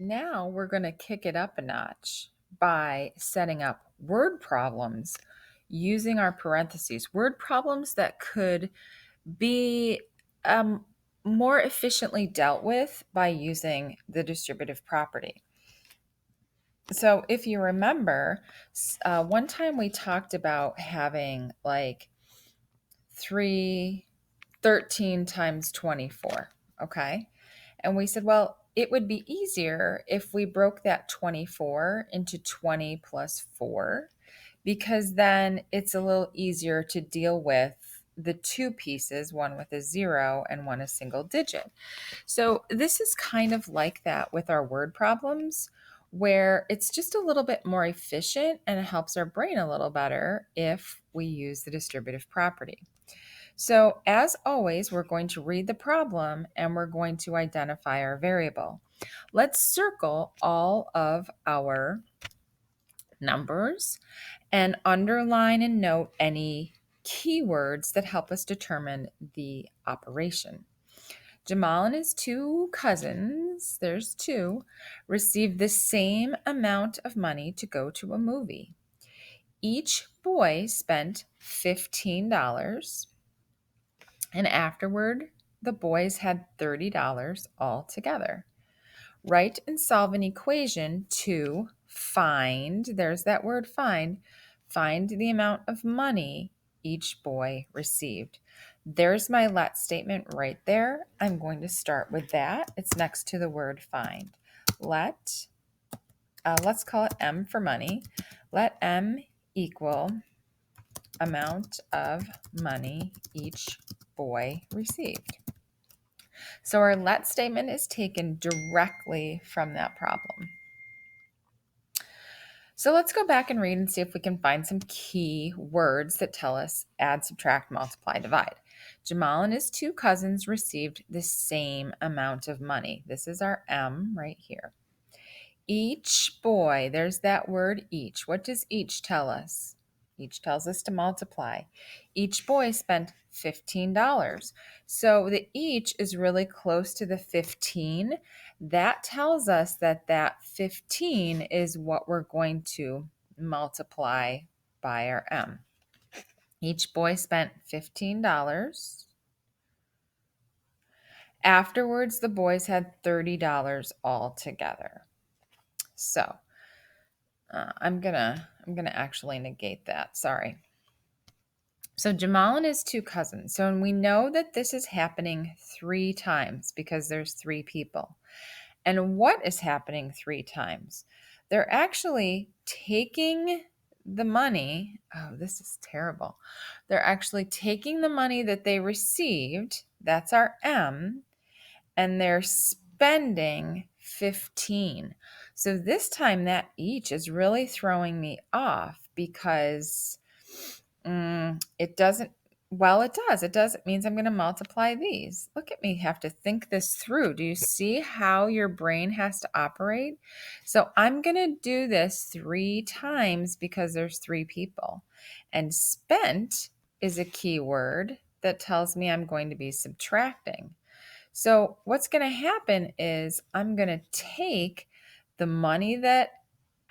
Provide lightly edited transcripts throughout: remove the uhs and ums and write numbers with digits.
Now we're going to kick it up a notch by setting up word problems using our parentheses. Word problems that could be um, more efficiently dealt with by using the distributive property. So if you remember, one time we talked about having like 13 times 24, okay? And we said, well, it would be easier if we broke that 24 into 20 plus 4, because then it's a little easier to deal with the two pieces, one with a zero and one a single digit. So this is kind of like that with our word problems, where it's just a little bit more efficient and it helps our brain a little better if we use the distributive property. So, as always, we're going to read the problem and we're going to identify our variable. Let's circle all of our numbers and underline and note any keywords that help us determine the operation. Jamal and his two cousins, there's two, received the same amount of money to go to a movie. Each boy spent $15, and afterward, the boys had $30 altogether. Write and solve an equation to find, there's that word find the amount of money each boy received. There's my let statement right there. I'm going to start with that. It's next to the word find. Let's call it M for money. Let M equal amount of money each boy received. So our let statement is taken directly from that problem. So let's go back and read and see if we can find some key words that tell us add, subtract, multiply, divide. Jamal and his two cousins received the same amount of money. This is our M right here. Each boy, there's that word each. What does each tell us? Each tells us to multiply. Each boy spent $15. So the each is really close to the 15. That tells us that that 15 is what we're going to multiply by our M. Each boy spent $15. Afterwards, the boys had $30 all together. So I'm gonna actually negate that. Sorry. So Jamal and his two cousins. So we know that this is happening 3 times because there's 3 people. And what is happening 3 times? They're actually taking the money. Oh, this is terrible. They're actually taking the money that they received. That's our M, and they're spending 15. So this time that each is really throwing me off because it doesn't, well, it does. It does. It means I'm going to multiply these. Look at me have to think this through. Do you see how your brain has to operate? So I'm going to do this 3 times because there's 3 people. And spent is a key word that tells me I'm going to be subtracting. So what's going to happen is I'm going to take the money that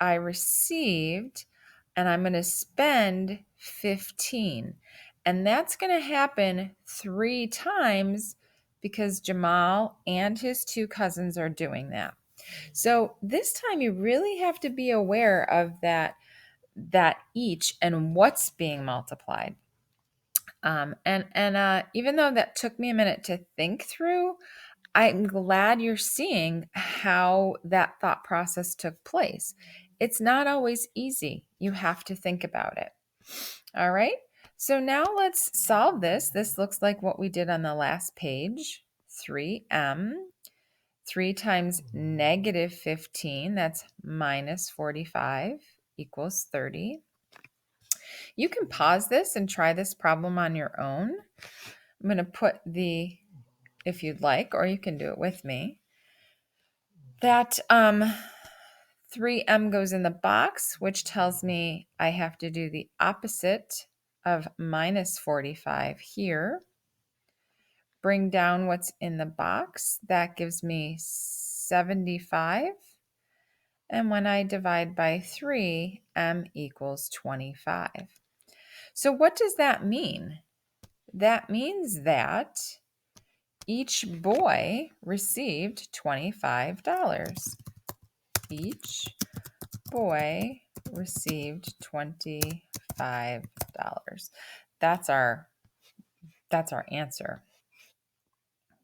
I received and I'm going to spend 15. And that's going to happen 3 times because Jamal and his 2 cousins are doing that. So this time you really have to be aware of that each and what's being multiplied. Even though that took me a minute to think through, I'm glad you're seeing how that thought process took place. It's not always easy. You have to think about it. All right. So now let's solve this. This looks like what we did on the last page. 3m, 3 times negative 15, that's minus 45, equals 30. You can pause this and try this problem on your own. I'm going to put if you'd like, or you can do it with me, that 3m goes in the box, which tells me I have to do the opposite of minus 45 here. Bring down what's in the box. That gives me 75. And when I divide by 3, M equals 25. So what does that mean? That means that each boy received $25. Each boy received $25. That's our answer.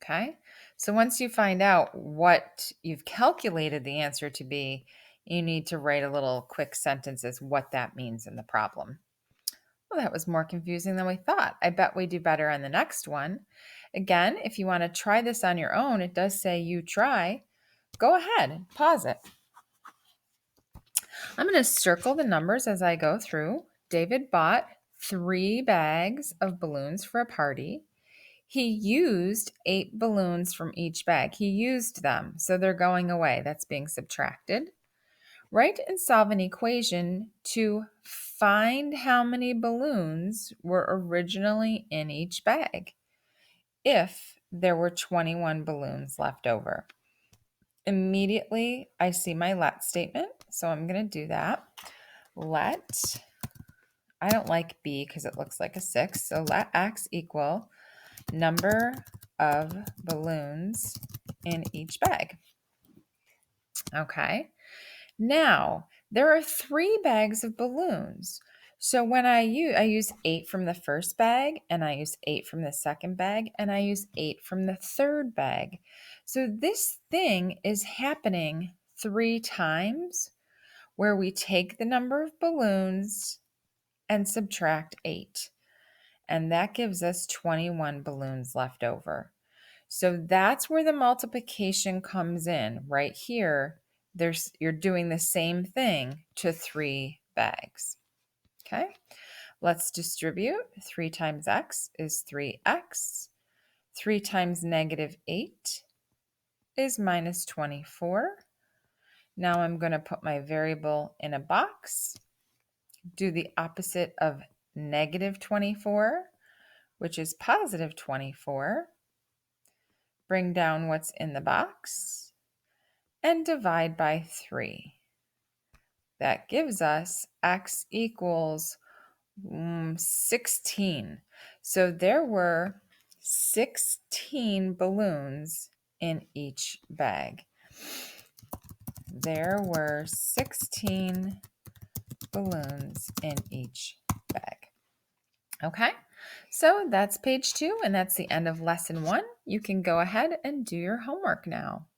Okay? So once you find out what you've calculated the answer to be, you need to write a little quick sentence as what that means in the problem. Well, that was more confusing than we thought. I bet we do better on the next one. Again, if you want to try this on your own, it does say you try. Go ahead, pause it. I'm going to circle the numbers as I go through. David bought 3 bags of balloons for a party. He used 8 balloons from each bag. He used them, so they're going away. That's being subtracted. Write and solve an equation to find how many balloons were originally in each bag if there were 21 balloons left over. Immediately, I see my let statement, so I'm going to do that. Let, I don't like B because it looks like a 6, so let X equal number of balloons in each bag. Okay. Now, there are 3 bags of balloons. So when I use 8 from the first bag, and I use 8 from the second bag, and I use 8 from the third bag. So this thing is happening 3 times where we take the number of balloons and subtract 8. And that gives us 21 balloons left over. So that's where the multiplication comes in. Right here, you're doing the same thing to 3 bags. Okay, let's distribute. 3 times x is 3x. 3 times -8 is -24. Now I'm going to put my variable in a box. Do the opposite of -24, which is +24. Bring down what's in the box and divide by 3. That gives us x equals 16. So there were 16 balloons in each bag. There were 16 balloons in each bag. Okay, so that's page 2, and that's the end of lesson 1. You can go ahead and do your homework now.